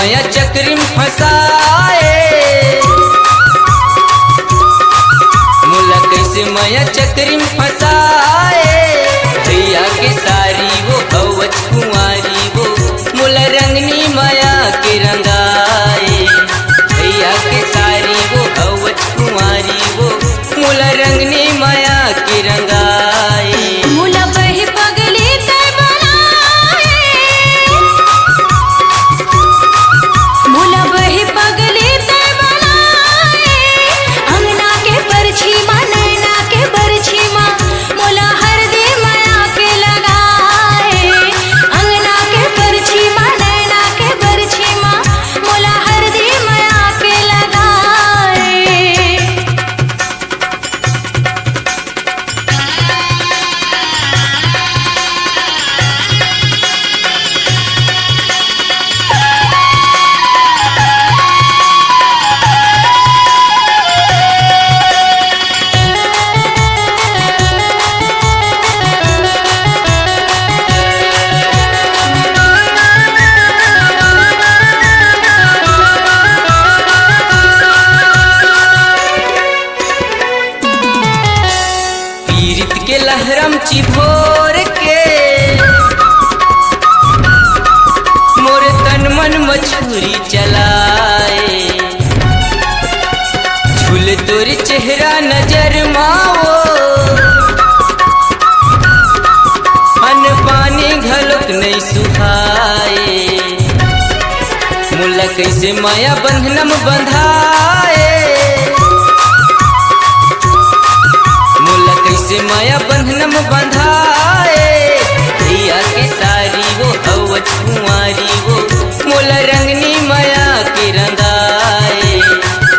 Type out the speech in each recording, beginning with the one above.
माया चक्री में फंसाए, मोला कैसे माया चक्री में फंसाए। भैया के सारी वो हवच कुंवारी वो, मोला रंगनी माया के रंगाए। भैया के सारी वो हवच कुंवारी वो, मोला रंगनी माया के रंगाए। मोला बही पगली तय बनाए, मोला बही पगली तय बनाए। अंगना के परछी माँ नैना के बरछी माँ, मोला हरदी माया के लगाए। अंगना के परछी माँ नैना के बरछी माँ, मोला हरदी माया के लगाए। पीरित के लहरम चिभोर के, मोर तन मन मछुरी चलाए। झूल तोर चेहरा नजर माओ, अन पानी घलोक नहीं सुहाए। मोला कैसे माया बंधनम बंधाए, मोला कैसे माया बंधनम बंधाए। भैया के सारी वो हवच कुंवारी वो, मोला रंगनी माया के रंगाए।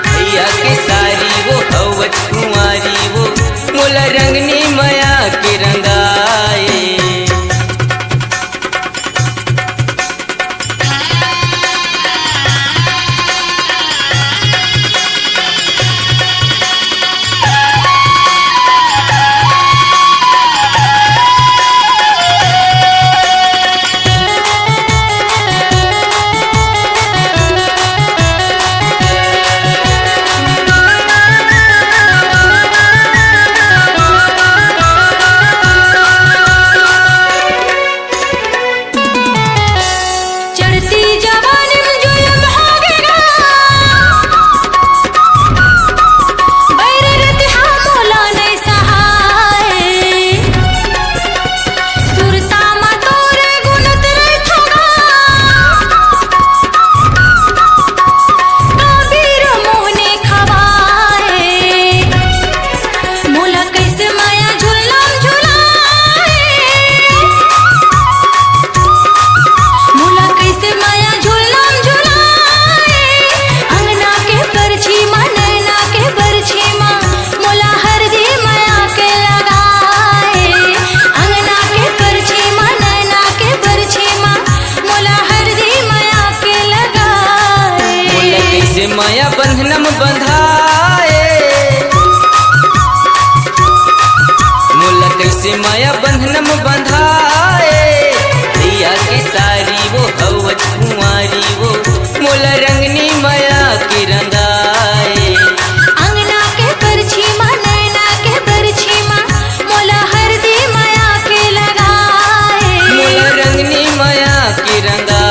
भैया के सारी वो हवच कुंवारी वो, मोला रंगनी माया के रंगाए। चढ़ती जवानी में जुल्म होगेगा, बैर रतिहा मोला नहीं सहाए। सुरता मा तोरे गुनत नहीं थोगा, कबीर मोहने खवाए। मोला कैसे माया झुलम झुलाए, मोला कैसे माया झुलम झुलाए। अंगना के परछी माँ नैना के बरछी माँ, मोला हरदी माया के लगाए। अंगना के परछी माँ नैना के बरछी माँ, मोला हरदी माया के लगाए। मोला कैसे माया बंधनम बंधाए, मोला कैसे माया बंधनम बंधाए। भैया के सारी वो हवच कुंवारी वो, मोला रंगनी माया के रंगाए। अंगना के परछी माँ नैना के बरछी माँ, मोला हरदी माया के लगाए। मोला रंगनी माया के रंगाए।